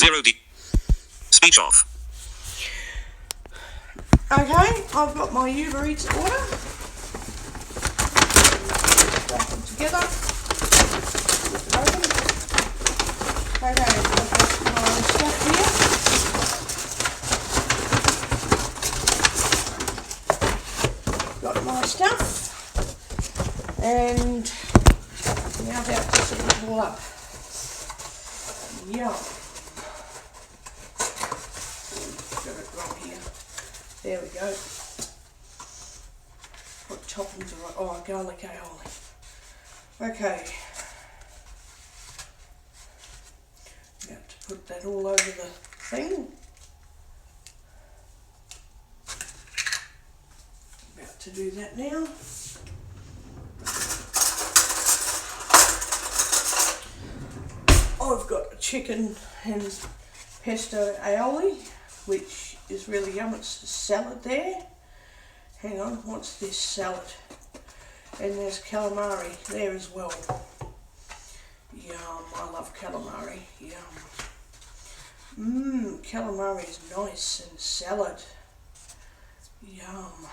0D. Speech off. Okay, I've got my Uba Eats order. Stack them together. Flip it open. Okay, I've got my stuff here. Got my stuff. And now about to set it all up. Yum. Got it wrong here. There we go. What toppings are oh, garlic aioli. Okay. About to put that all over the thing. About to do that now. I've got a chicken and pesto aioli, which is really yum. It's a salad there. Hang on, what's this salad? And there's calamari there as well. Yum, I love calamari. Yum. Calamari is nice and salad. Yum.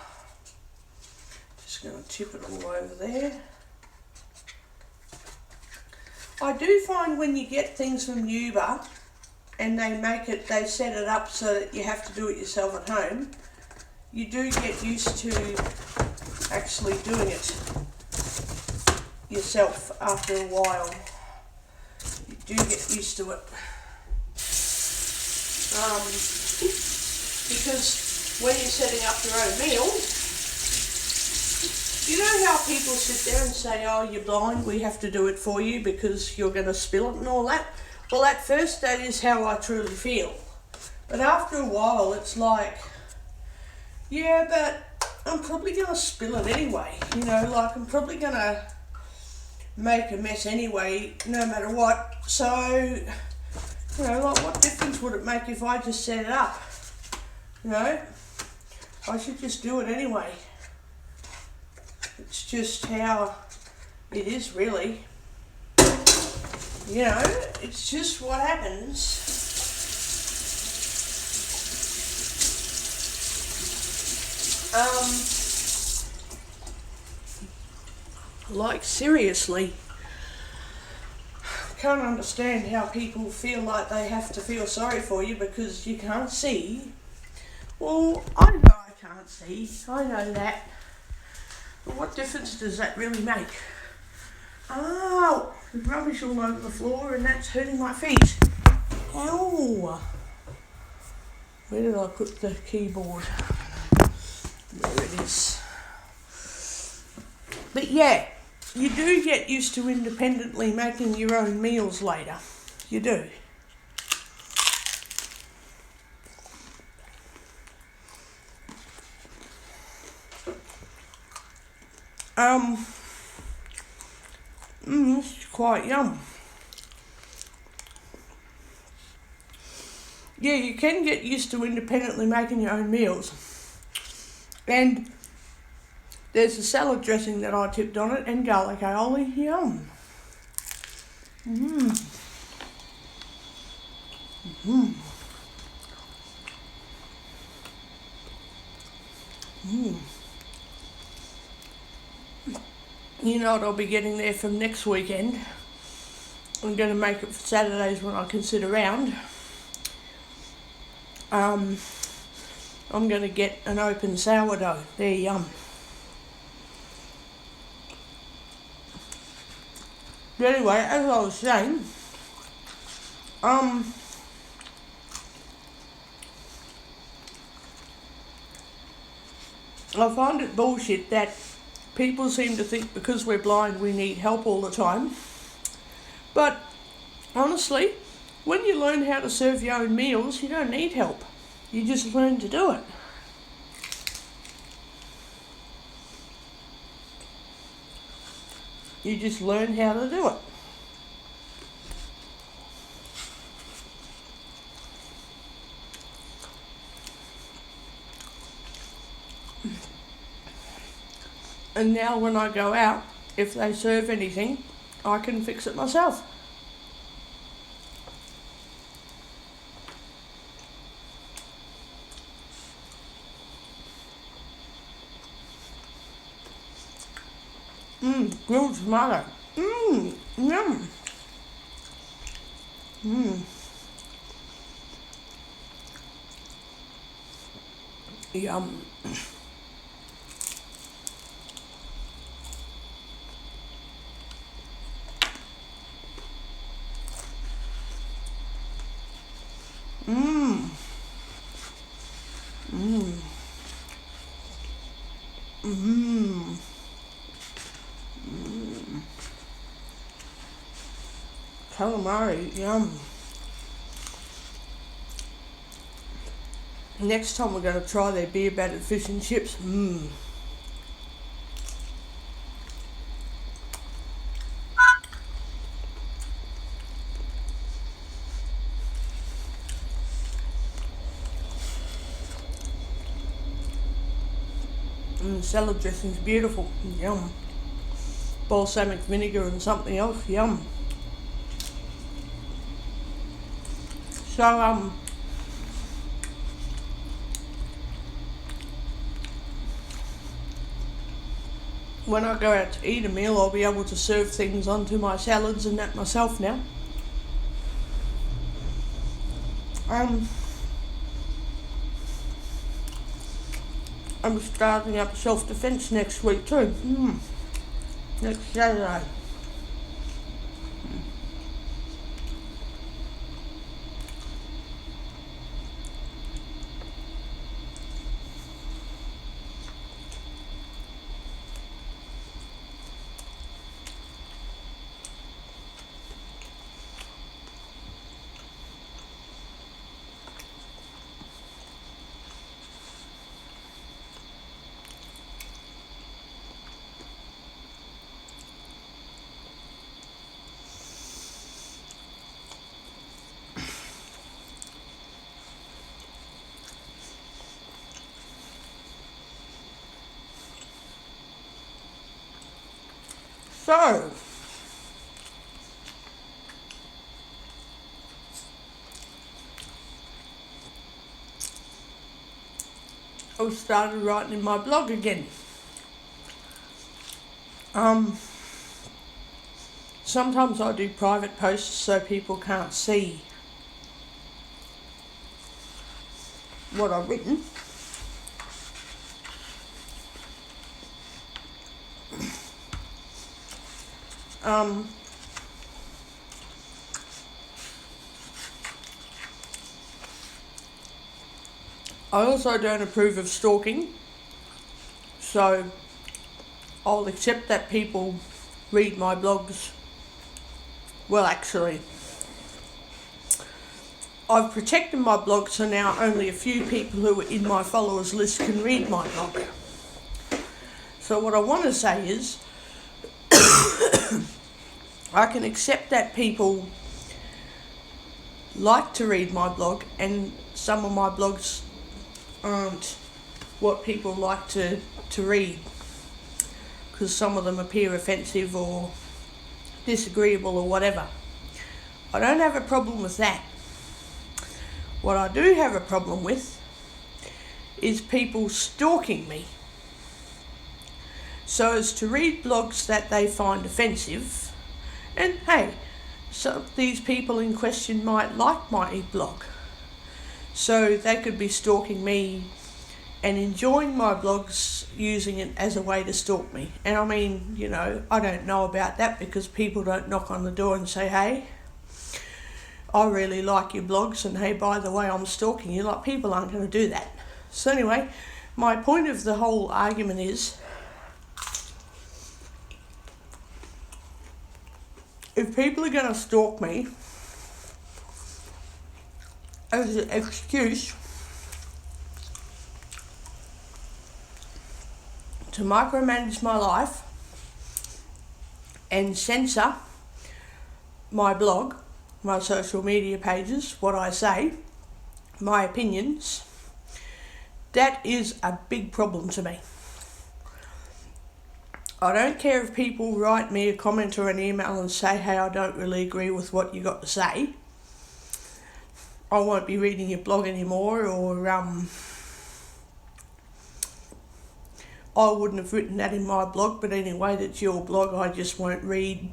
Just going to tip it all over there. I do find when you get things from Uba and they set it up so that you have to do it yourself at home, you do get used to actually doing it yourself after a while. You do get used to it. Because when you're setting up your own meals, you know how people sit there and say, oh, you're blind, we have to do it for you because you're going to spill it and all that? Well, at first that is how I truly feel. But after a while it's like, yeah, but I'm probably going to spill it anyway. You know, like I'm probably going to make a mess anyway, no matter what. So, you know, like what difference would it make if I just set it up? You know, I should just do it anyway. It's just how it is, really. You know, it's just what happens. Like seriously, I can't understand how people feel like they have to feel sorry for you because you can't see. Well, I know I can't see. I know that. But what difference does that really make? Oh, there's rubbish all over the floor and that's hurting my feet. Ow! Where did I put the keyboard? There it is. But yeah, you do get used to independently making your own meals later. You do. It's quite yum. Yeah, you can get used to independently making your own meals. And there's a salad dressing that I tipped on it and garlic aioli. Yum. You know what I'll be getting there from next weekend? I'm going to make it for Saturdays when I can sit around. I'm going to get an open sourdough. They're yum. But anyway, as I was saying, I find it bullshit that people seem to think because we're blind we need help all the time. But honestly, when you learn how to serve your own meals, you don't need help. You just learn to do it. You just learn how to do it. And now when I go out, if they serve anything, I can fix it myself. Grilled tomato. Yum. Yum. Calamari, yum. Next time we're going to try their beer battered fish and chips. Salad dressing's beautiful. Yum. Balsamic vinegar and something else. Yum. So, when I go out to eat a meal, I'll be able to serve things onto my salads and that myself now. I'm starting up self-defense next week too. Next Saturday. So, I started writing in my blog again. Sometimes I do private posts so people can't see what I've written. I also don't approve of stalking, so I'll accept that people read my blogs. Well, actually, I've protected my blog so now only a few people who are in my followers list can read my blog. So what I want to say is I can accept that people like to read my blog, and some of my blogs aren't what people like to read because some of them appear offensive or disagreeable or whatever. I don't have a problem with that. What I do have a problem with is people stalking me so as to read blogs that they find offensive. And hey, some of these people in question might like my blog, so they could be stalking me and enjoying my blogs, using it as a way to stalk me. And I mean, I don't know about that because people don't knock on the door and say, hey, I really like your blogs, and hey, by the way, I'm stalking you. Like, people aren't going to do that. So anyway, my point of the whole argument is, if people are going to stalk me as an excuse to micromanage my life and censor my blog, my social media pages, what I say, my opinions, that is a big problem to me. I don't care if people write me a comment or an email and say, hey, I don't really agree with what you got to say. I won't be reading your blog anymore, or I wouldn't have written that in my blog, but anyway, that's your blog. I just won't read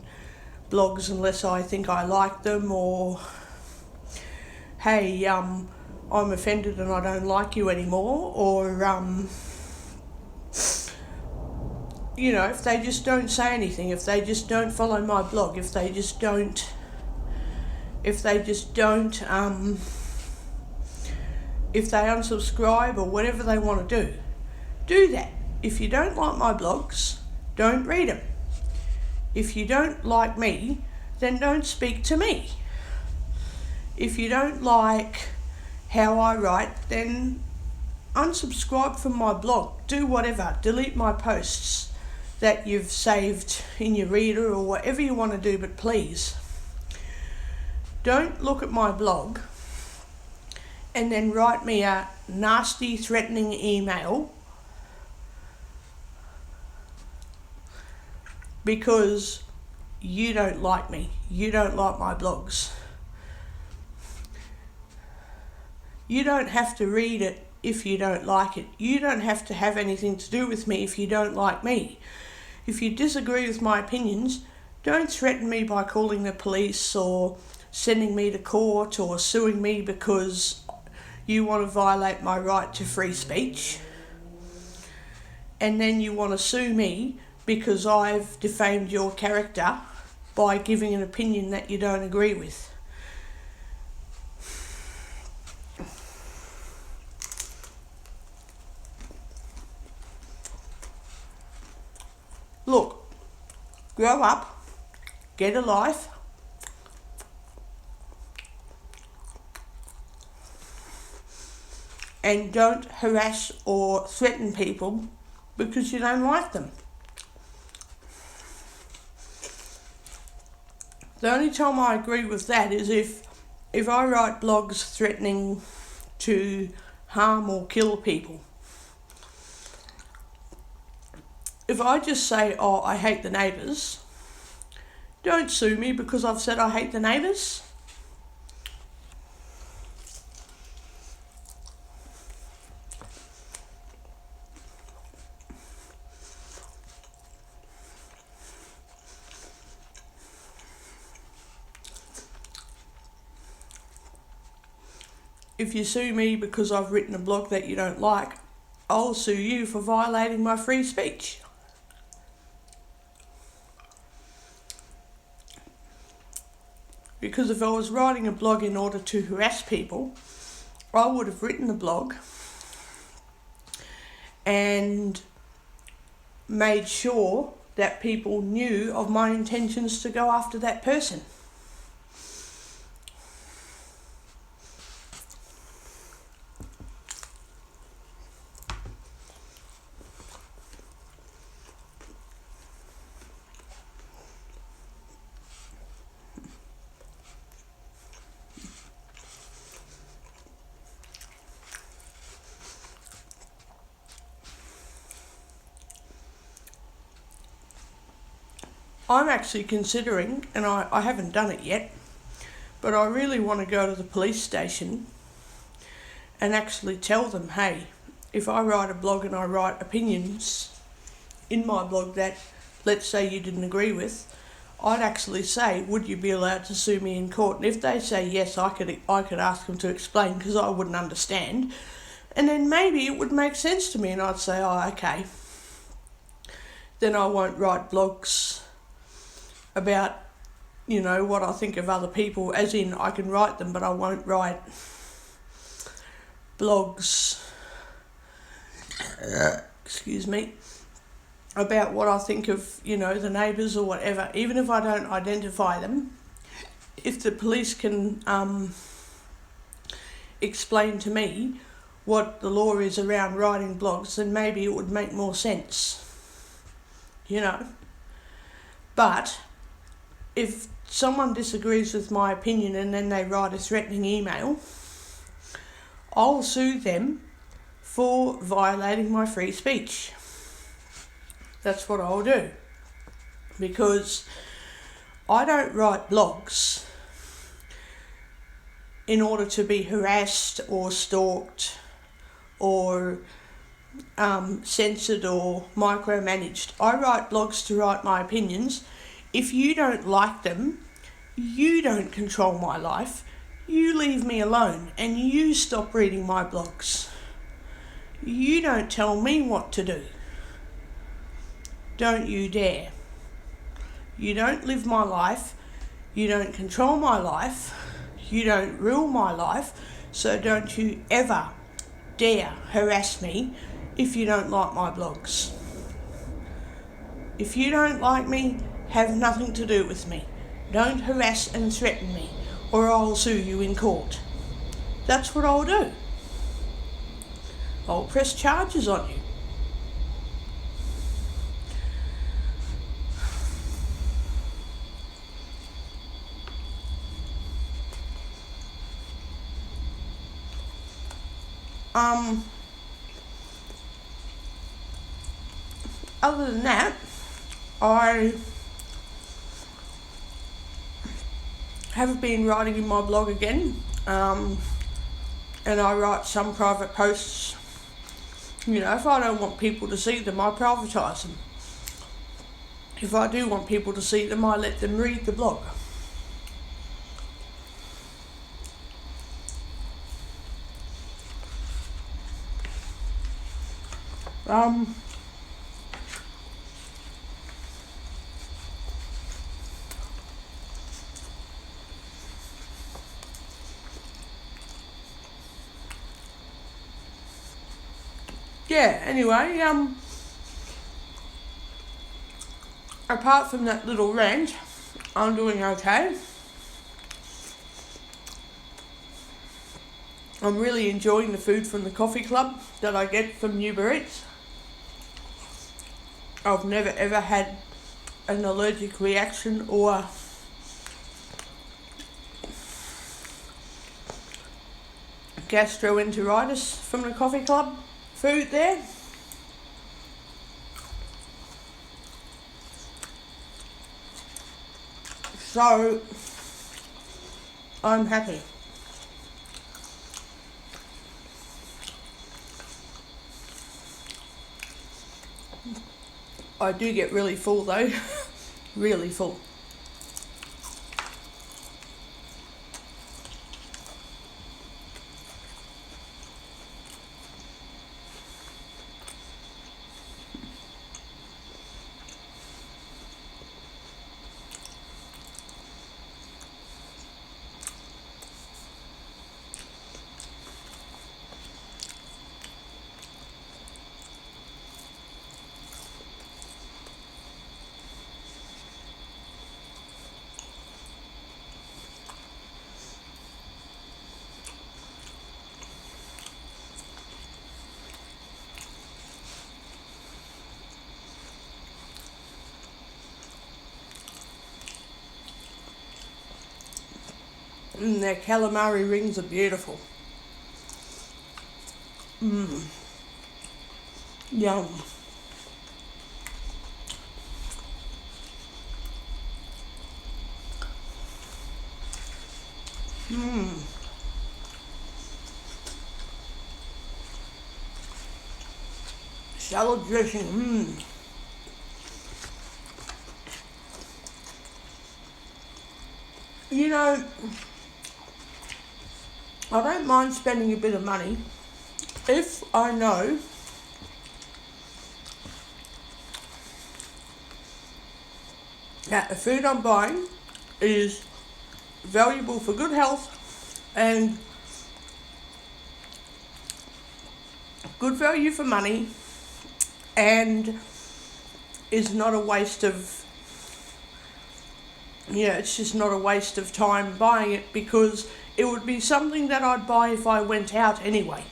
blogs unless I think I like them, or hey, I'm offended and I don't like you anymore, or if they just don't say anything, if they just don't follow my blog, if they just if they unsubscribe or whatever they want to do that. If you don't like my blogs, don't read them. If you don't like me, then don't speak to me. If you don't like how I write, then unsubscribe from my blog. Do whatever. Delete my posts that you've saved in your reader or whatever you want to do, but please don't look at my blog and then write me a nasty, threatening email because you don't like me. You don't like my blogs. You don't have to read it if you don't like it. You don't have to have anything to do with me if you don't like me. If you disagree with my opinions, don't threaten me by calling the police or sending me to court or suing me because you want to violate my right to free speech. And then you want to sue me because I've defamed your character by giving an opinion that you don't agree with. Look, grow up, get a life, and don't harass or threaten people because you don't like them. The only time I agree with that is if I write blogs threatening to harm or kill people. If I just say, oh, I hate the neighbours, don't sue me because I've said I hate the neighbours. If you sue me because I've written a blog that you don't like, I'll sue you for violating my free speech. Because if I was writing a blog in order to harass people, I would have written the blog and made sure that people knew of my intentions to go after that person. I'm actually considering, and I haven't done it yet, but I really want to go to the police station and actually tell them, hey, if I write a blog and I write opinions in my blog that, let's say, you didn't agree with, I'd actually say, would you be allowed to sue me in court? And if they say yes, I could ask them to explain because I wouldn't understand. And then maybe it would make sense to me and I'd say, oh, okay. Then I won't write blogs about, what I think of other people, as in I can write them, but I won't write blogs, excuse me, about what I think of, the neighbours or whatever, even if I don't identify them. If the police can explain to me what the law is around writing blogs, then maybe it would make more sense, But if someone disagrees with my opinion and then they write a threatening email, I'll sue them for violating my free speech. That's what I'll do. Because I don't write blogs in order to be harassed or stalked or censored or micromanaged. I write blogs to write my opinions. If you don't like them, you don't control my life. You leave me alone and you stop reading my blogs. You don't tell me what to do. Don't you dare. You don't live my life. You don't control my life. You don't rule my life. So don't you ever dare harass me if you don't like my blogs. If you don't like me, have nothing to do with me. Don't harass and threaten me, or I'll sue you in court. That's what I'll do. I'll press charges on you. Other than that, I have been writing in my blog again, and I write some private posts. You know, if I don't want people to see them, I privatise them. If I do want people to see them, I let them read the blog. Yeah, anyway, apart from that little rant, I'm doing okay. I'm really enjoying the food from the coffee club that I get from Uba Eats. I've never ever had an allergic reaction or gastroenteritis from the coffee club food there. So I'm happy. I do get really full though, really full. Their calamari rings are beautiful. Yum. Salad dressing. You know, I don't mind spending a bit of money if I know that the food I'm buying is valuable for good health and good value for money and is not a waste of, it's just not a waste of time buying it, because it would be something that I'd buy if I went out anyway.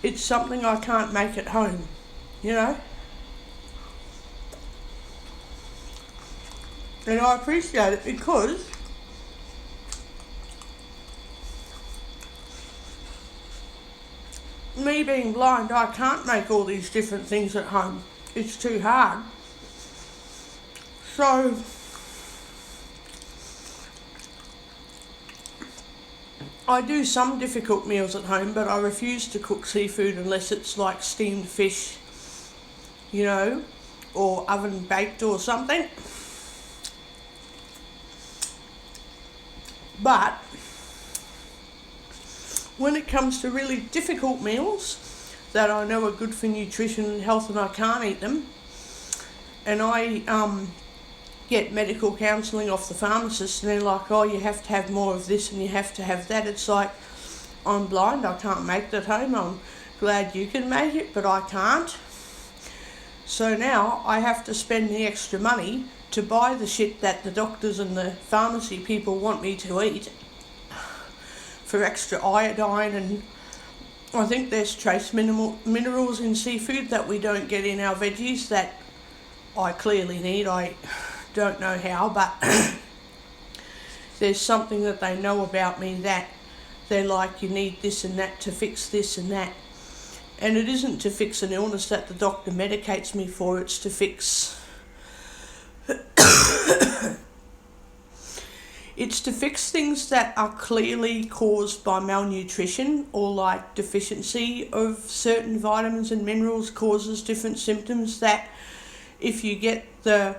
It's something I can't make at home, And I appreciate it because me being blind, I can't make all these different things at home. It's too hard. So I do some difficult meals at home, but I refuse to cook seafood unless it's like steamed fish, you know, or oven baked or something. But when it comes to really difficult meals that I know are good for nutrition and health and I can't eat them, and I get medical counselling off the pharmacist and they're like, oh, you have to have more of this and you have to have that. It's like, I'm blind, I can't make it at home. I'm glad you can make it, but I can't. So now I have to spend the extra money to buy the shit that the doctors and the pharmacy people want me to eat for extra iodine, and I think there's trace minerals in seafood that we don't get in our veggies that I clearly need. I don't know how, but there's something that they know about me that they're like, you need this and that to fix this and that. And it isn't to fix an illness that the doctor medicates me for, it's to fix it's to fix things that are clearly caused by malnutrition, or like deficiency of certain vitamins and minerals causes different symptoms, that if you get the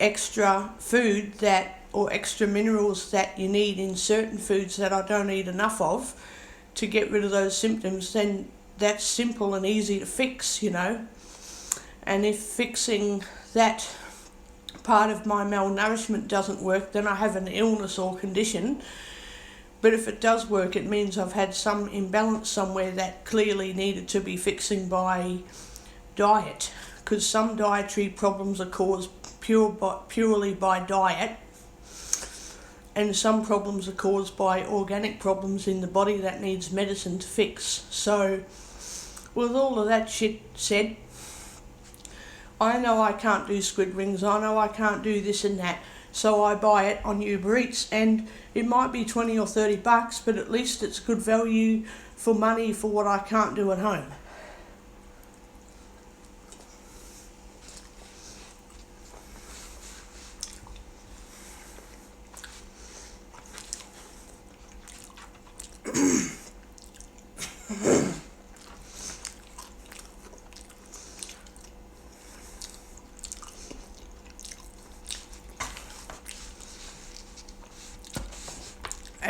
extra food that, or extra minerals that you need in certain foods that I don't eat enough of to get rid of those symptoms, then that's simple and easy to fix, you know. And if fixing that part of my malnourishment doesn't work, then I have an illness or condition. But if it does work, it means I've had some imbalance somewhere that clearly needed to be fixing by diet, because some dietary problems are caused purely by diet, and some problems are caused by organic problems in the body that needs medicine to fix. So with all of that shit said, I know I can't do squid rings, I know I can't do this and that, so I buy it on Uber Eats, and it might be 20 or 30 bucks, but at least it's good value for money for what I can't do at home.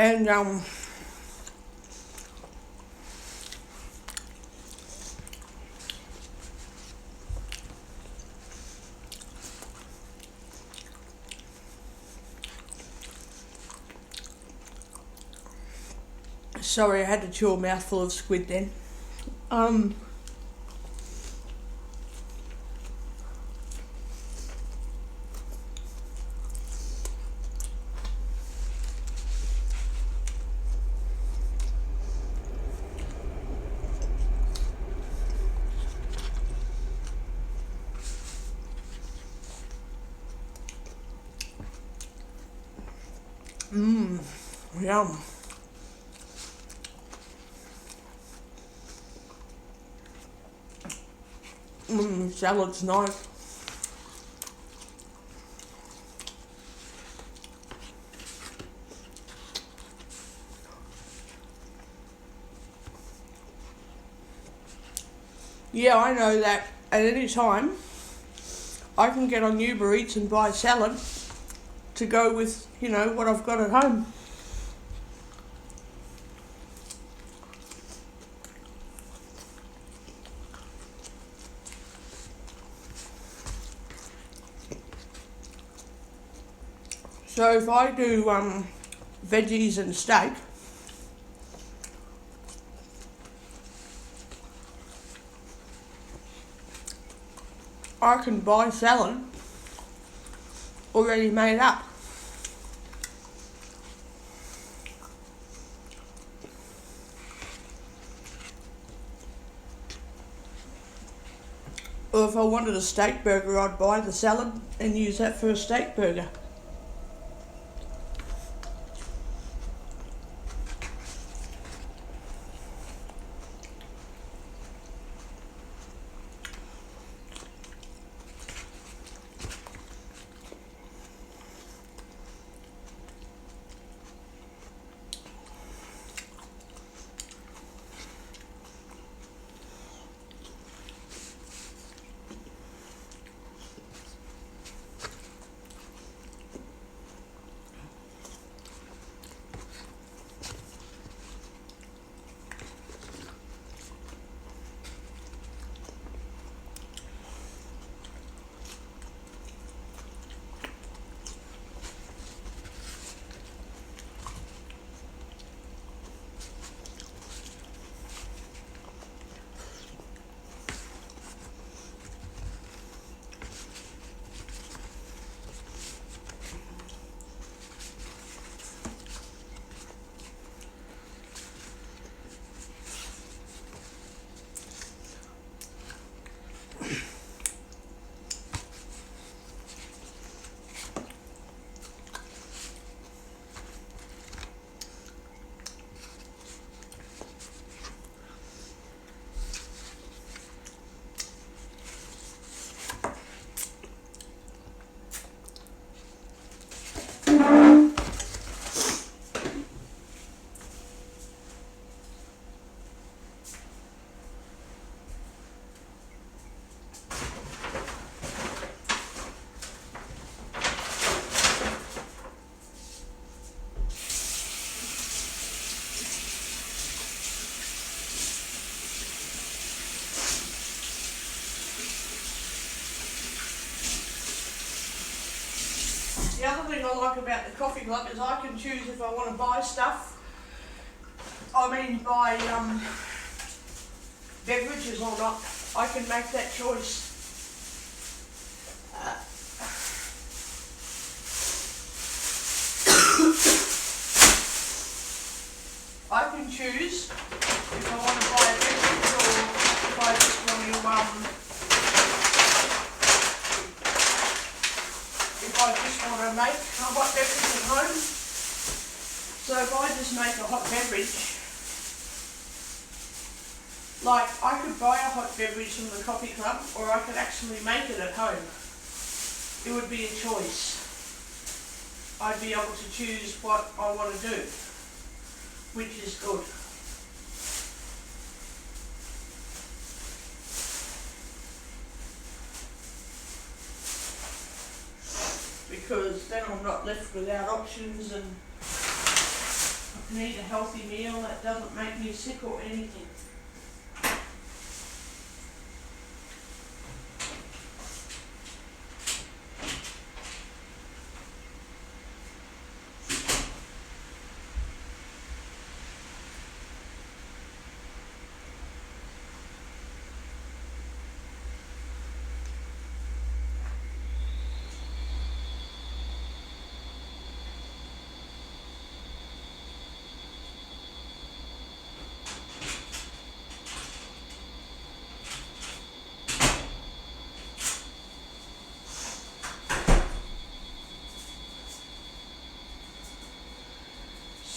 And sorry, I had to chew a mouthful of squid then. Yum. Salad's nice. Yeah, I know that at any time I can get on Uber Eats and buy salad to go with, you know, what I've got at home. So if I do veggies and steak, I can buy salad already made up. Or if I wanted a steak burger, I'd buy the salad and use that for a steak burger. other thing I like about the coffee club is I can choose if I want to buy stuff. Buy beverages or not. I can make that choice. I can choose if I want to buy a beverage or if I just want to make a hot beverage at home. So if I just make a hot beverage, like I could buy a hot beverage from the coffee club or I could actually make it at home. It would be a choice. I'd be able to choose what I want to do, which is good. Because then I'm not left without options and I can eat a healthy meal that doesn't make me sick or anything.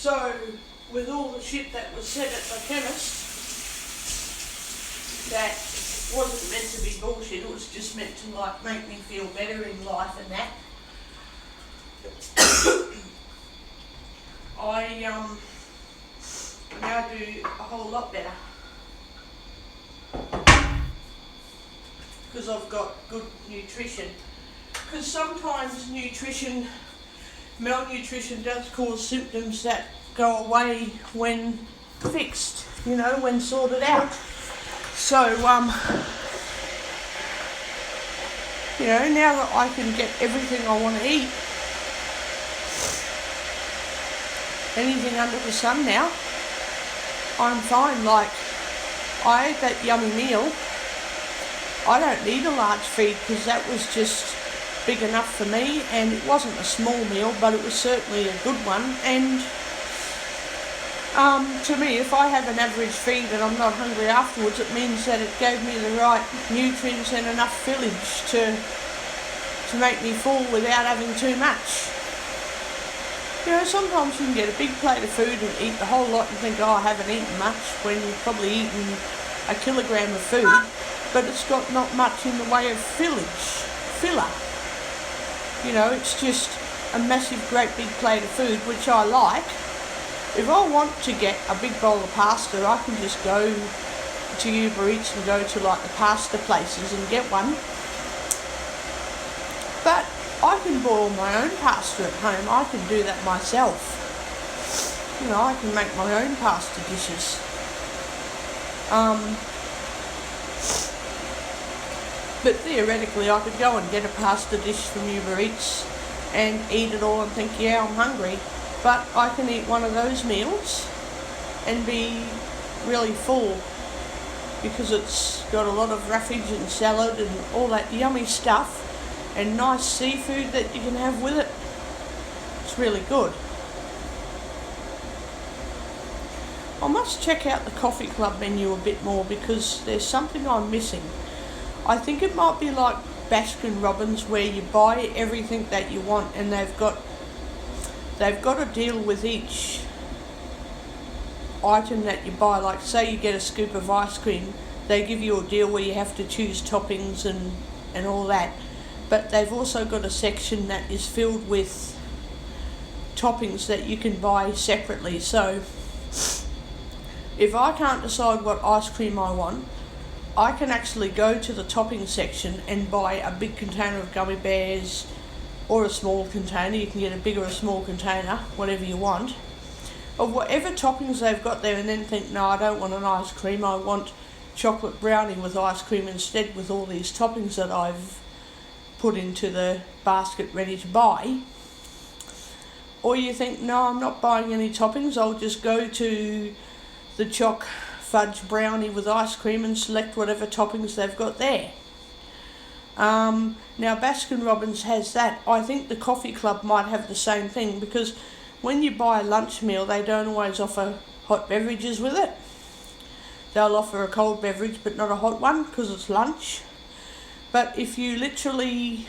So, with all the shit that was said at the chemist, that wasn't meant to be bullshit, it was just meant to like make me feel better in life and that. I now do a whole lot better. Because I've got good nutrition. Because sometimes malnutrition does cause symptoms that go away when fixed, when sorted out. So, now that I can get everything I want to eat, anything under the sun now, I'm fine. Like, I ate that yummy meal. I don't need a large feed because that was just big enough for me, and it wasn't a small meal, but it was certainly a good one. And to me, if I have an average feed and I'm not hungry afterwards, it means that it gave me the right nutrients and enough fillage to make me full without having too much. Sometimes you can get a big plate of food and eat the whole lot and think, oh, I haven't eaten much, when you've probably eaten a kilogram of food, but it's got not much in the way of filler. It's just a massive, great big plate of food, which I like. If I want to get a big bowl of pasta, I can just go to Uba Eats and go to like the pasta places and get one. But I can boil my own pasta at home. I can do that myself. I can make my own pasta dishes. But theoretically, I could go and get a pasta dish from Uba Eats and eat it all and think, yeah, I'm hungry. But I can eat one of those meals and be really full because it's got a lot of roughage and salad and all that yummy stuff and nice seafood that you can have with it. It's really good. I must check out the coffee club menu a bit more because there's something I'm missing. I think it might be like Baskin Robbins where you buy everything that you want and they've got a deal with each item that you buy. Like say you get a scoop of ice cream, they give you a deal where you have to choose toppings and all that. But they've also got a section that is filled with toppings that you can buy separately. So if I can't decide what ice cream I want, I can actually go to the topping section and buy a big container of gummy bears or a small container. You can get a big or a small container, whatever you want, of whatever toppings they've got there, and then think, no, I don't want an ice cream, I want chocolate brownie with ice cream instead with all these toppings that I've put into the basket ready to buy. Or you think, no, I'm not buying any toppings, I'll just go to the choc fudge brownie with ice cream and select whatever toppings they've got there. Now Baskin Robbins has that. I think the coffee club might have the same thing, because when you buy a lunch meal they don't always offer hot beverages with it. They'll offer a cold beverage but not a hot one because it's lunch. But if you literally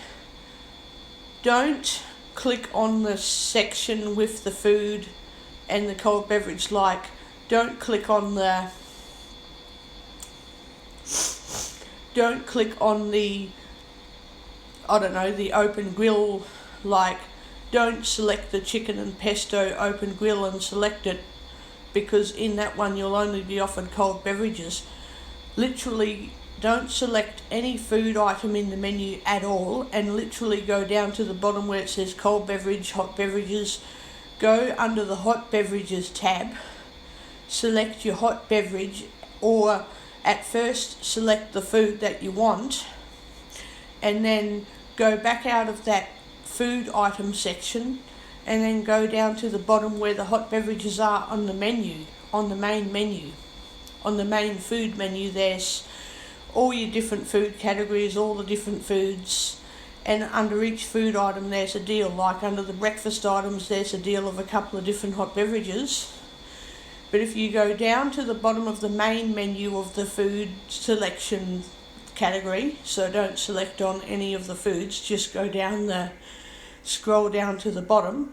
don't click on the section with the food and the cold beverage, like don't click on the the open grill, like don't select the chicken and pesto open grill and select it, because in that one you'll only be offered cold beverages. Literally don't select any food item in the menu at all, and literally go down to the bottom where it says cold beverage, hot beverages. Go under the hot beverages tab, select your hot beverage, or at first select the food that you want, and then go back out of that food item section and then go down to the bottom where the hot beverages are on the menu, on the main menu. On the main food menu there's all your different food categories, all the different foods, and under each food item there's a deal. Like under the breakfast items there's a deal of a couple of different hot beverages. But if you go down to the bottom of the main menu of the food selection category, so don't select on any of the foods, just go down scroll down to the bottom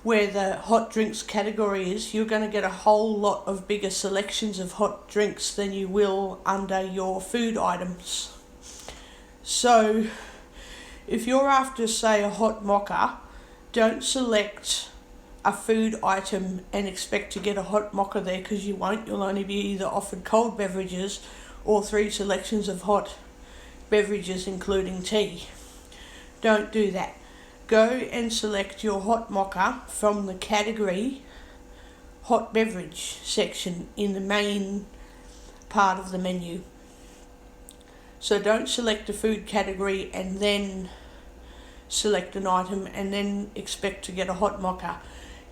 where the hot drinks category is, you're going to get a whole lot of bigger selections of hot drinks than you will under your food items. So if you're after, say, a hot mocha, don't select a food item and expect to get a hot mocha there, because you won't. You'll only be either offered cold beverages or 3 selections of hot beverages including tea. Don't do that. Go and select your hot mocha from the category hot beverage section in the main part of the menu. So don't select a food category and then select an item and then expect to get a hot mocha.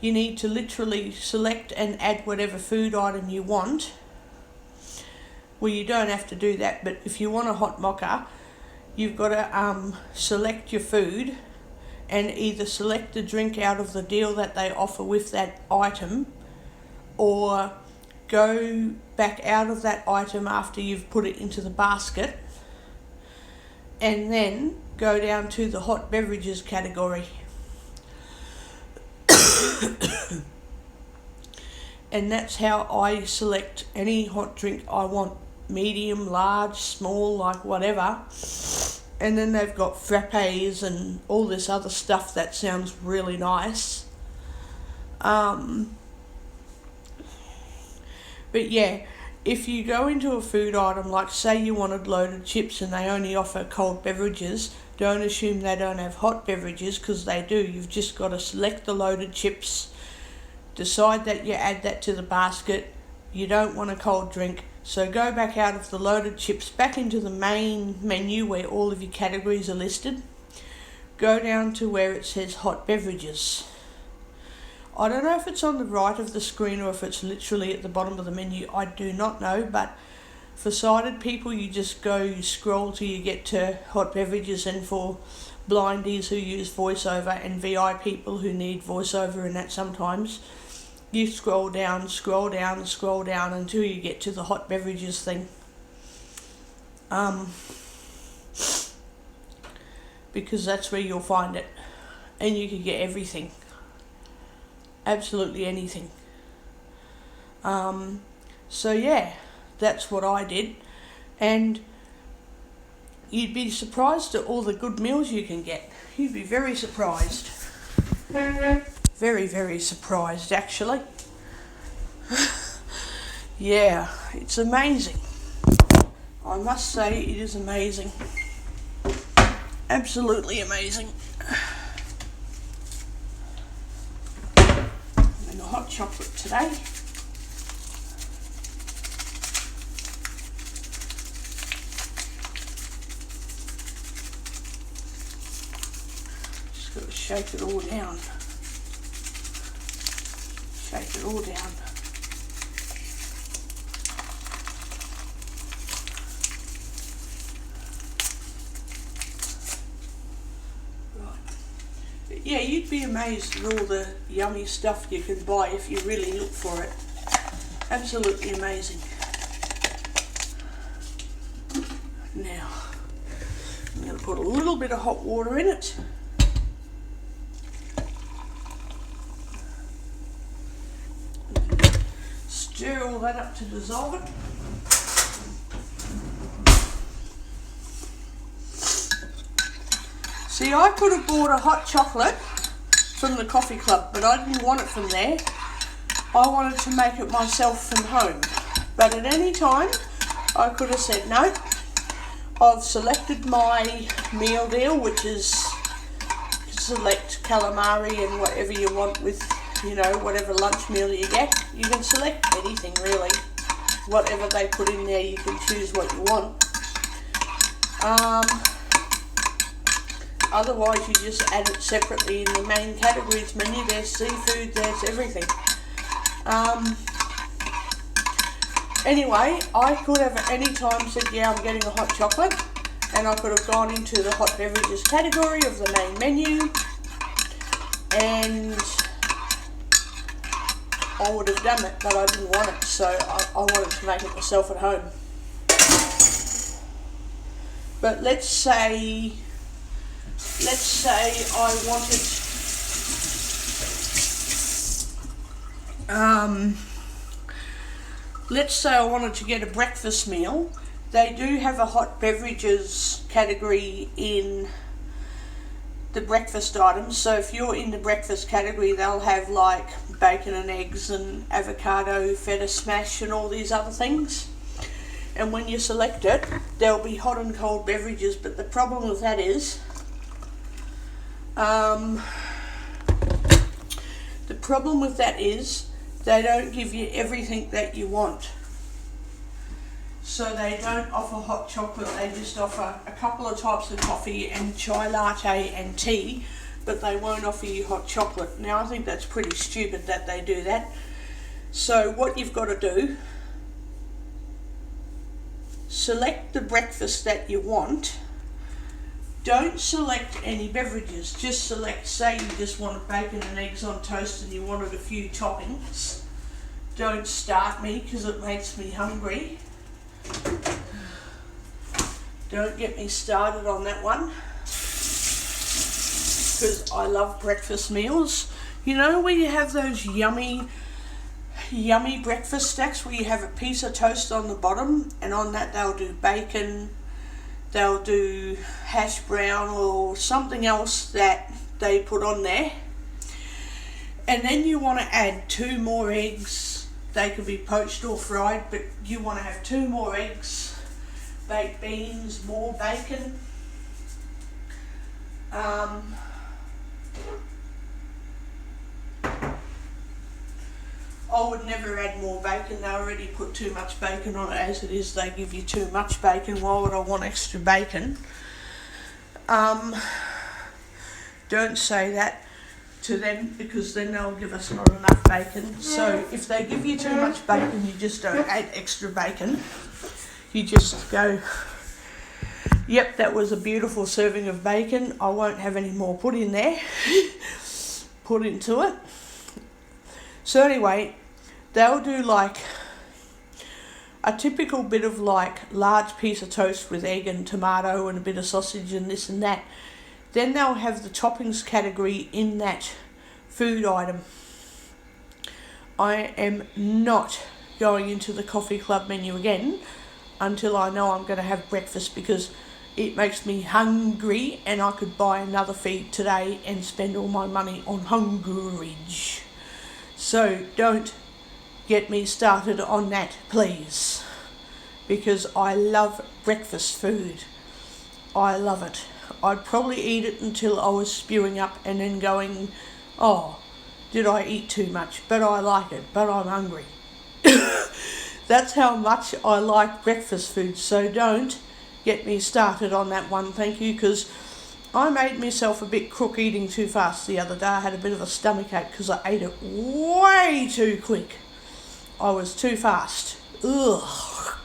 You need to literally select and add whatever food item you want. Well, you don't have to do that, but if you want a hot mocha, you've got to select your food and either select the drink out of the deal that they offer with that item, or go back out of that item after you've put it into the basket, and then go down to the hot beverages category. And that's how I select any hot drink I want. Medium, large, small, like whatever. And then they've got frappes and all this other stuff that sounds really nice. But yeah, if you go into a food item, like say you wanted loaded chips and they only offer cold beverages, don't assume they don't have hot beverages, because they do. You've just got to select the loaded chips, decide that you add that to the basket. You don't want a cold drink, so go back out of the loaded chips, back into the main menu where all of your categories are listed. Go down to where it says hot beverages. I don't know if it's on the right of the screen or if it's literally at the bottom of the menu. I do not know, but for sighted people you just you scroll till you get to hot beverages, and for blindies who use voiceover and VI people who need voiceover and that sometimes, you scroll down until you get to the hot beverages thing. Because that's where you'll find it. And you can get everything. Absolutely anything. So yeah, that's what I did. And you'd be surprised at all the good meals you can get. You'd be very surprised. Very, very surprised, actually. Yeah, it's amazing. I must say it is amazing. Absolutely amazing. And a hot chocolate today. Just got to shake it all down. Shake it all down. Right. Yeah, you'd be amazed at all the yummy stuff you can buy if you really look for it. Absolutely amazing. Now, I'm going to put a little bit of hot water in it. Stir all that up to dissolve it. See, I could have bought a hot chocolate from the coffee club, but I didn't want it from there. I wanted to make it myself from home. But at any time, I could have said no. I've selected my meal deal, which is select calamari and whatever you want with, you know, whatever lunch meal you get. You can select anything really. Whatever they put in there, you can choose what you want. Otherwise, you just add it separately in the main categories menu. There's seafood, there's everything. Anyway, I could have at any time said, yeah, I'm getting a hot chocolate, and I could have gone into the hot beverages category of the main menu, and I would have done it, but I didn't want it, so I wanted to make it myself at home. But let's say I wanted let's say I wanted to get a breakfast meal. They do have a hot beverages category in the breakfast items. So if you're in the breakfast category, they'll have like bacon and eggs and avocado, feta smash and all these other things. And when you select it, there'll be hot and cold beverages. But the problem with that is, they don't give you everything that you want. So they don't offer hot chocolate, they just offer a couple of types of coffee and chai latte and tea, but they won't offer you hot chocolate. Now I think that's pretty stupid that they do that. So what you've got to do, select the breakfast that you want. Don't select any beverages, just select, say you just wanted bacon and eggs on toast and you wanted a few toppings. Don't start me because it makes me hungry. Don't get me started on that one, because I love breakfast meals. You know where you have those yummy breakfast stacks where you have a piece of toast on the bottom, and on that they'll do bacon, they'll do hash brown or something else that they put on there, and then you want to add 2 more eggs. They could be poached or fried, but you want to have 2 more eggs, baked beans, more bacon. I would never add more bacon. They already put too much bacon on it as it is. They give you too much bacon. Why would I want extra bacon? Don't say that to them, because then they'll give us not enough bacon. So if they give you too much bacon, you just don't add extra bacon. You just go, yep, that was a beautiful serving of bacon. I won't have any more put in there. Put into it. So anyway, they'll do like a typical bit of like large piece of toast with egg and tomato and a bit of sausage and this and that. Then they'll have the toppings category in that food item. I am not going into the coffee club menu again until I know I'm going to have breakfast, because it makes me hungry and I could buy another feed today and spend all my money on hungerage. So don't get me started on that, please, because I love breakfast food. I love it. I'd probably eat it until I was spewing up and then going, oh, did I eat too much? But I like it, but I'm hungry. That's how much I like breakfast food. So don't get me started on that one, thank you, because I made myself a bit crook eating too fast the other day. I had a bit of a stomach ache because I ate it way too quick. I was too fast. Ugh.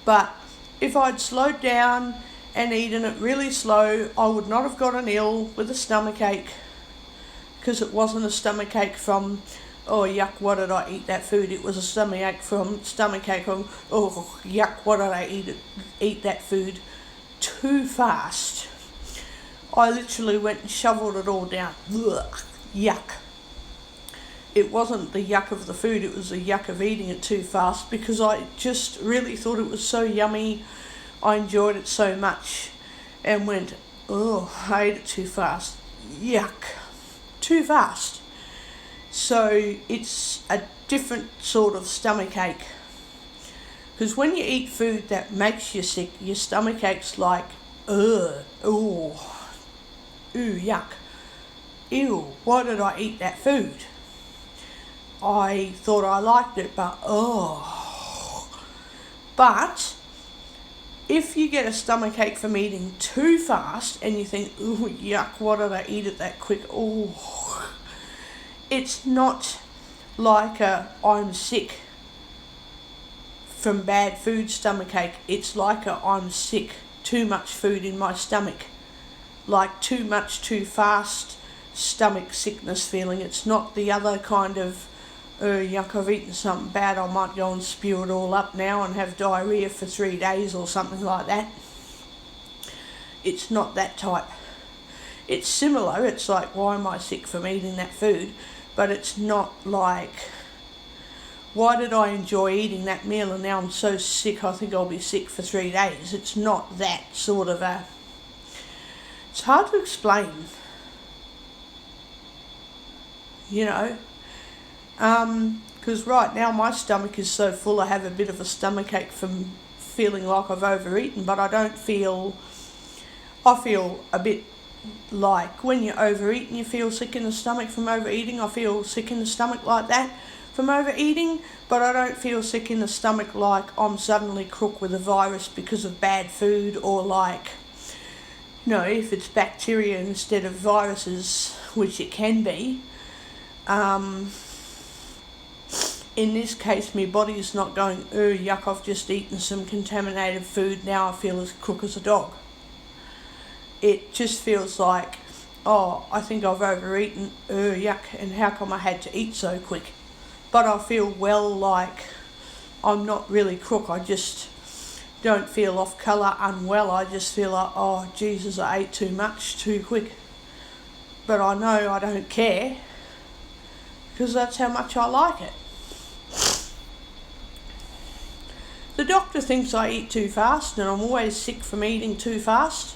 But if I'd slowed down and eaten it really slow, I would not have gotten ill with a stomach ache, because it wasn't a stomach ache from, oh yuck, why did I eat that food? It was a stomach ache from oh yuck, why did I eat that food too fast? I literally went and shoveled it all down. Ugh, yuck. It wasn't the yuck of the food, it was the yuck of eating it too fast, because I just really thought it was so yummy. I enjoyed it so much and went, oh, I ate it too fast. Yuck. Too fast. So it's a different sort of stomach ache. Because when you eat food that makes you sick, your stomach ache's like, ooh, yuck. Ew, why did I eat that food? I thought I liked it, but But if you get a stomach ache from eating too fast and you think, ooh, yuck, why did I eat it that quick? Oh, it's not like I'm sick from bad food stomach ache. It's like I'm sick, too much food in my stomach. Like too much, too fast stomach sickness feeling. It's not the other kind of, yuck, I've eaten something bad, I might go and spew it all up now and have diarrhea for 3 days or something like that. It's not that type. It's similar, it's like, why am I sick from eating that food? But it's not like, why did I enjoy eating that meal and now I'm so sick I think I'll be sick for 3 days. It's not that sort of a... It's hard to explain. You know? Because right now my stomach is so full, I have a bit of a stomach ache from feeling like I've overeaten, but I feel a bit like when you overeat and you feel sick in the stomach from overeating. I feel sick in the stomach like that from overeating, but I don't feel sick in the stomach like I'm suddenly crook with a virus because of bad food, or like, if it's bacteria instead of viruses, which it can be. In this case, my body's not going, yuck, I've just eaten some contaminated food, now I feel as crook as a dog. It just feels like, I think I've overeaten, yuck, and how come I had to eat so quick? But I feel like I'm not really crook, I just don't feel off colour, unwell, I just feel like, oh Jesus, I ate too much, too quick. But I know I don't care, because that's how much I like it. The doctor thinks I eat too fast and I'm always sick from eating too fast.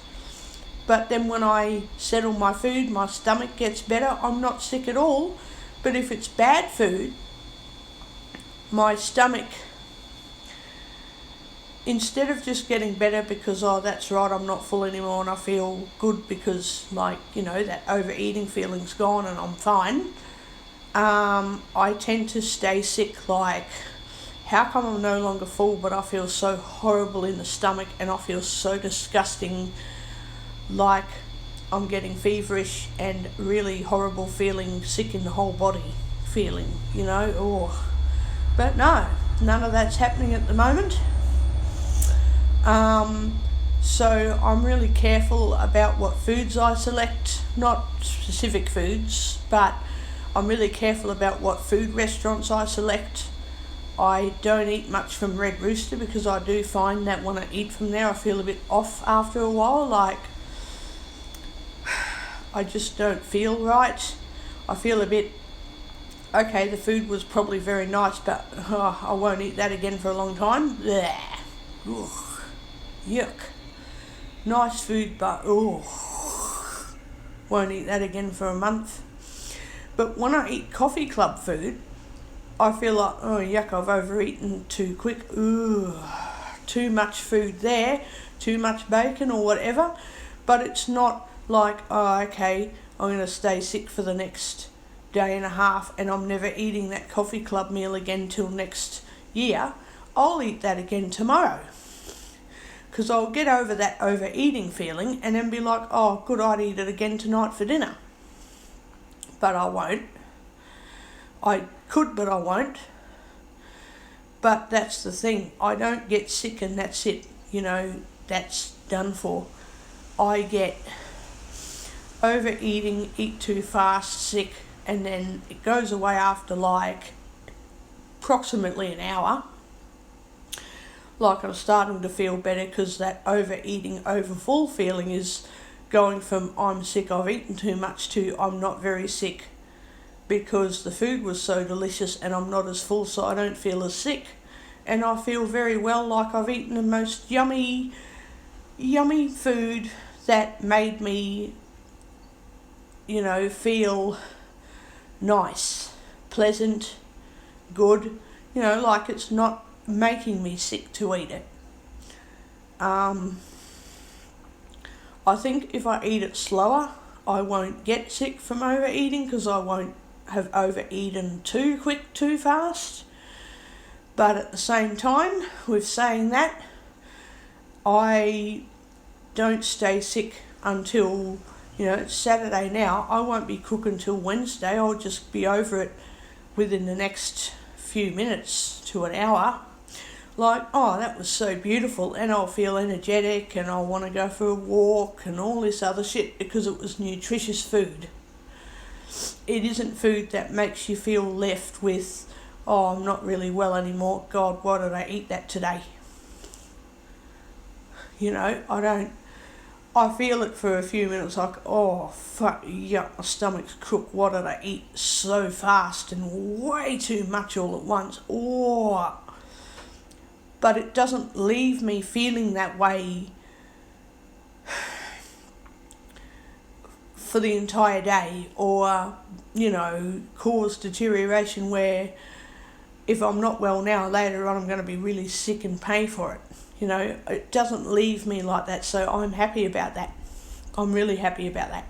But then when I settle my food, my stomach gets better. I'm not sick at all. But if it's bad food, my stomach, instead of just getting better because, that's right, I'm not full anymore and I feel good because, that overeating feeling's gone and I'm fine, I tend to stay sick. Like, how come I'm no longer full but I feel so horrible in the stomach and I feel so disgusting, like I'm getting feverish and really horrible feeling, sick in the whole body feeling, But no, none of that's happening at the moment. So I'm really careful about what foods I select, not specific foods, but I'm really careful about what food restaurants I select. I don't eat much from Red Rooster because I do find that when I eat from there I feel a bit off after a while, like I just don't feel right. I feel a bit, okay, the food was probably very nice, but I won't eat that again for a long time. Blech. Ugh. Yuck. Nice food, but won't eat that again for a month. But when I eat coffee club food, I feel like, yuck, I've overeaten too quick. Too much food there, too much bacon or whatever. But it's not like, okay, I'm going to stay sick for the next day and a half and I'm never eating that coffee club meal again till next year. I'll eat that again tomorrow. because I'll get over that overeating feeling and then be like, oh, good, I'd eat it again tonight for dinner. But I won't. I could, but I won't. But that's the thing. I don't get sick and that's it. That's done for. I get overeating, eat too fast, sick, and then it goes away after like approximately an hour. Like I'm starting to feel better because that overeating, overfull feeling is going from I'm sick, I've eaten too much to I'm not very sick because the food was so delicious and I'm not as full, so I don't feel as sick. And I feel very well, like I've eaten the most yummy food that made me, feel nice, pleasant, good, like it's not making me sick to eat it. I think if I eat it slower, I won't get sick from overeating because I won't have overeaten too quick, too fast. But at the same time, with saying that, I don't stay sick until, it's Saturday now. I won't be cooking till Wednesday. I'll just be over it within the next few minutes to an hour. Like, oh, that was so beautiful, and I'll feel energetic and I'll want to go for a walk and all this other shit because it was nutritious food. It isn't food that makes you feel left with, oh, I'm not really well anymore. God, why did I eat that today? I don't. I feel it for a few minutes like, oh, fuck, yeah, my stomach's crook. What did I eat so fast and way too much all at once? Oh. But it doesn't leave me feeling that way for the entire day or, cause deterioration where if I'm not well now, later on I'm going to be really sick and pay for it. It doesn't leave me like that, so I'm happy about that. I'm really happy about that.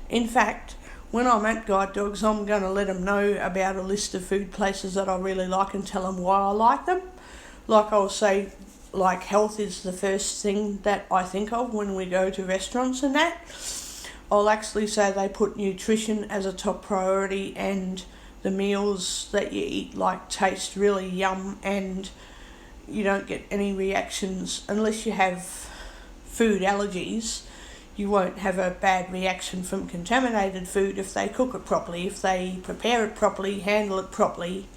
In fact, when I'm at Guide Dogs, I'm going to let them know about a list of food places that I really like and tell them why I like them. Like I'll say, like health is the first thing that I think of when we go to restaurants and that. I'll actually say they put nutrition as a top priority and the meals that you eat like taste really yum and you don't get any reactions unless you have food allergies. You won't have a bad reaction from contaminated food if they cook it properly, if they prepare it properly, handle it properly,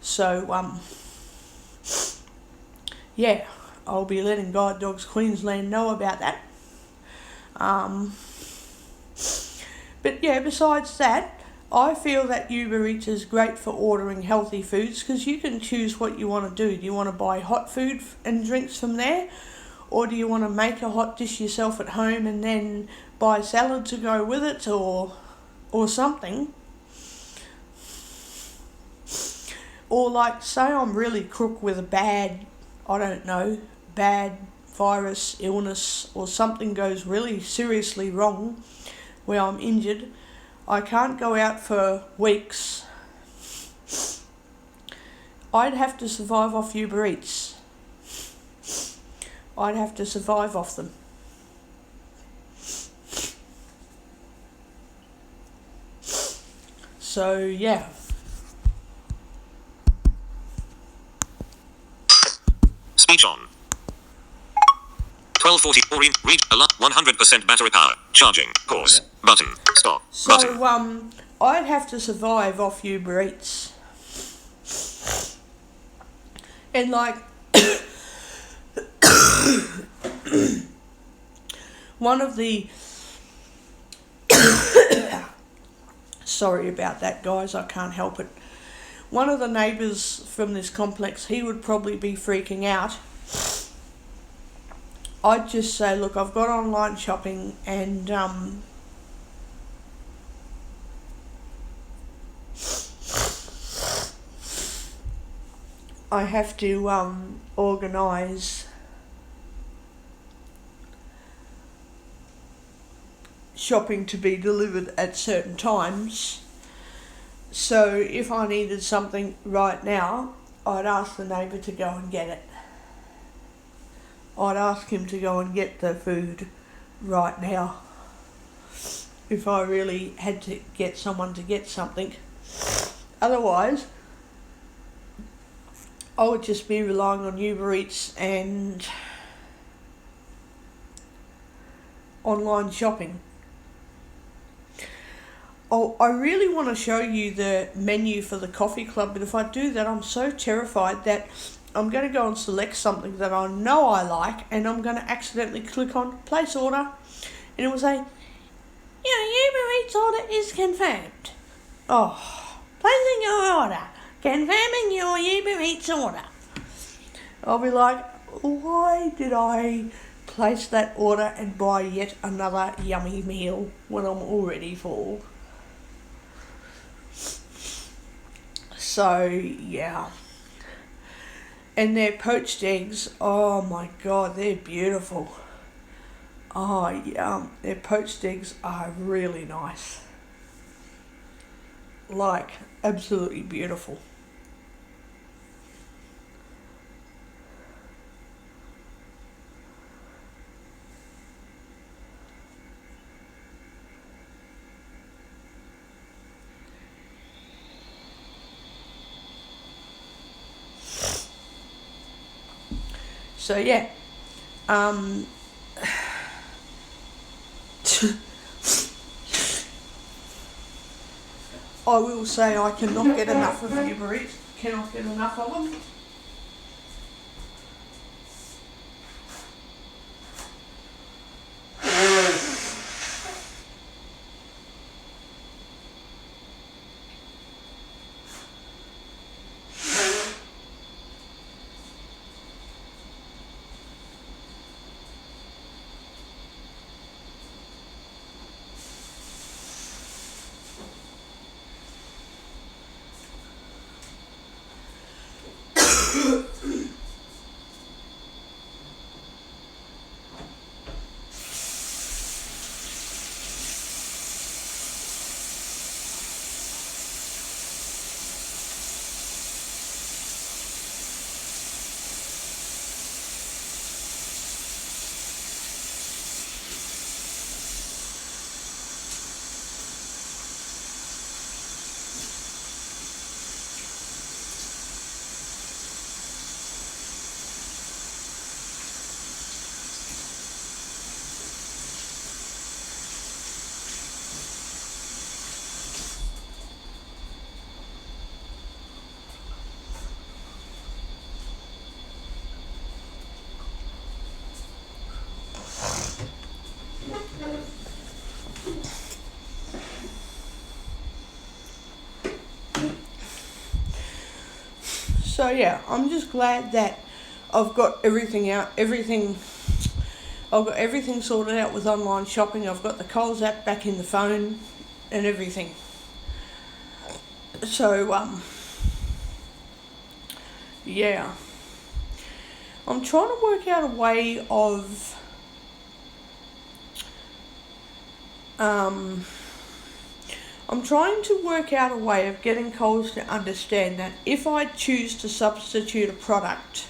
So, yeah, I'll be letting Guide Dogs Queensland know about that. But yeah, besides that, I feel that Uba Eats is great for ordering healthy foods because you can choose what you want to do. Do you want to buy hot food and drinks from there? Or do you want to make a hot dish yourself at home and then buy salad to go with it or something? Or like, say I'm really crook with a bad virus, illness, or something goes really seriously wrong where I'm injured. I can't go out for weeks. I'd have to survive off Uber Eats. I'd have to survive off them. So, yeah. Speech on. 1240 Orin, read a lot 100% battery power. Charging. Pause. Button. Stop. So, button. I'd have to survive off Uber Eats. And like one of the sorry about that, guys, I can't help it. One of the neighbours from this complex, he would probably be freaking out. I'd just say, look, I've got online shopping and I have to organise shopping to be delivered at certain times. So if I needed something right now, I'd ask the neighbour to go and get it. I'd ask him to go and get the food right now if I really had to get someone to get something. Otherwise, I would just be relying on Uber Eats and online shopping. Oh, I really want to show you the menu for the coffee club, but if I do that, I'm so terrified that I'm going to go and select something that I know I like, and I'm going to accidentally click on place order, and it will say, your Uber Eats order is confirmed. Oh, placing your order, confirming your Uber Eats order. I'll be like, why did I place that order and buy yet another yummy meal when I'm already full? So, yeah. And their poached eggs, oh my god, they're beautiful. Oh, yeah, their poached eggs are really nice. Like, absolutely beautiful. So yeah, I will say I cannot get enough of Uber Eats. Cannot get enough of them. So yeah, I'm just glad that I've got everything out, I've got everything sorted out with online shopping. I've got the Coles app back in the phone and everything. So, yeah. I'm trying to work out a way of, I'm trying to work out a way of getting Coles to understand that if I choose to substitute a product,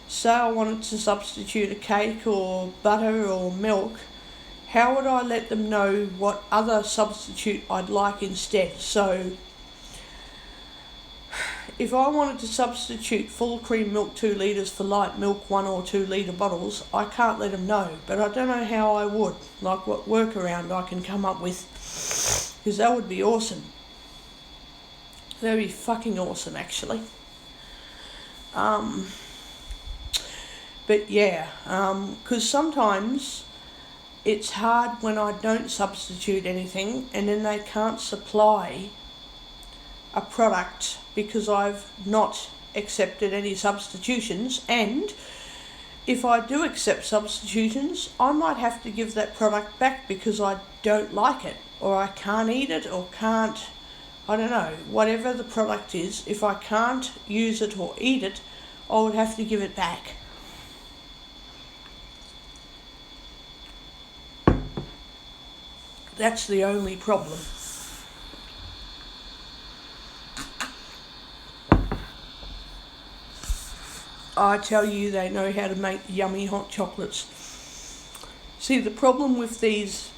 say I wanted to substitute a cake or butter or milk, how would I let them know what other substitute I'd like instead? So, if I wanted to substitute full cream milk 2 litres for light milk 1 or 2 litre bottles, I can't let them know, but I don't know how I would, like what workaround I can come up with, because that would be awesome. That would be fucking awesome, actually. But yeah, because sometimes it's hard when I don't substitute anything and then they can't supply a product because I've not accepted any substitutions, and if I do accept substitutions, I might have to give that product back because I don't like it, or I can't eat it, or can't, I don't know, whatever the product is, if I can't use it or eat it, I would have to give it back. That's the only problem. I tell you, they know how to make yummy hot chocolates. See, the problem with these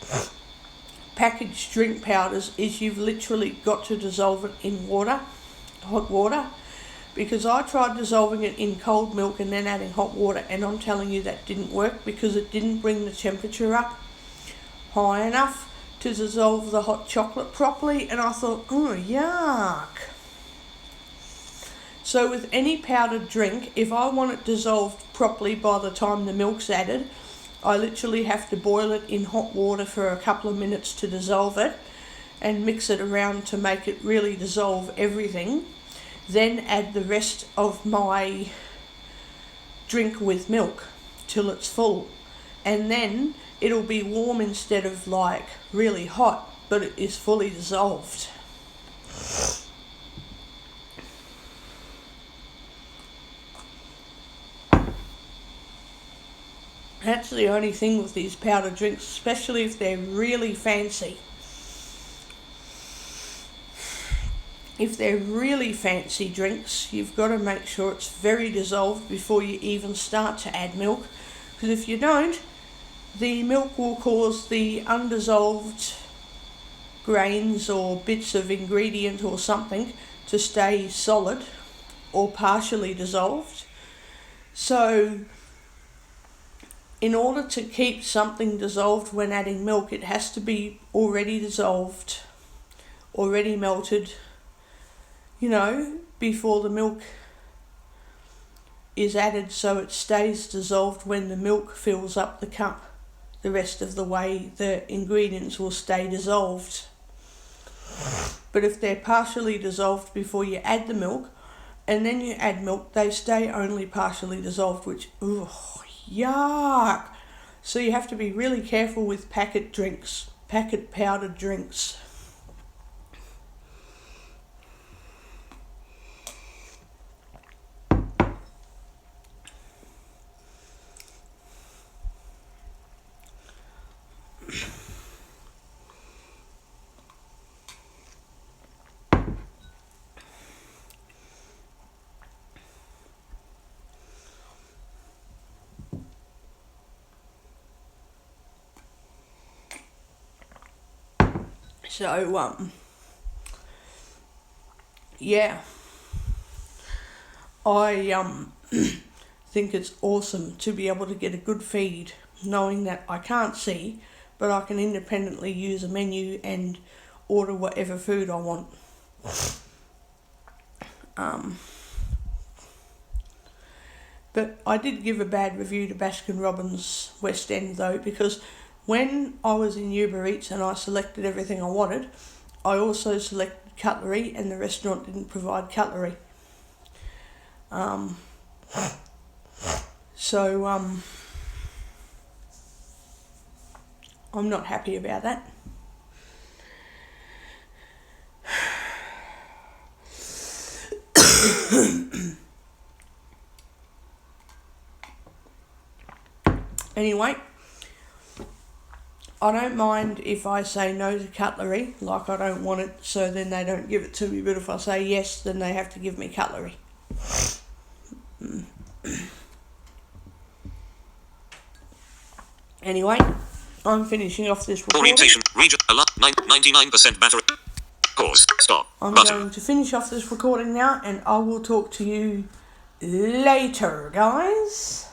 packaged drink powders is you've literally got to dissolve it in water, hot water, because I tried dissolving it in cold milk and then adding hot water, and I'm telling you that didn't work because it didn't bring the temperature up high enough to dissolve the hot chocolate properly, and I thought, oh, yuck. So with any powdered drink, if I want it dissolved properly by the time the milk's added, I literally have to boil it in hot water for a couple of minutes to dissolve it and mix it around to make it really dissolve everything. Then add the rest of my drink with milk till it's full. And then it'll be warm instead of like really hot, but it is fully dissolved. That's the only thing with these powdered drinks, especially if they're really fancy. If they're really fancy drinks, you've got to make sure it's very dissolved before you even start to add milk. Because if you don't, the milk will cause the undissolved grains or bits of ingredient or something to stay solid or partially dissolved. So in order to keep something dissolved when adding milk, it has to be already dissolved, already melted, before the milk is added, so it stays dissolved when the milk fills up the cup. The rest of the way, the ingredients will stay dissolved. But if they're partially dissolved before you add the milk, and then you add milk, they stay only partially dissolved, which, yuck. So you have to be really careful with packet powdered drinks. So, yeah, I think it's awesome to be able to get a good feed, knowing that I can't see, but I can independently use a menu and order whatever food I want. But I did give a bad review to Baskin-Robbins West End though, because when I was in Uba Eats and I selected everything I wanted, I also selected cutlery, and the restaurant didn't provide cutlery. So I'm not happy about that. Anyway, I don't mind if I say no to cutlery, like I don't want it, so then they don't give it to me, but if I say yes, then they have to give me cutlery. Anyway, I'm finishing off this recording. Orientation, region, 99% battery. Pause, stop, I'm button. going to finish off this recording now, and I will talk to you later, guys.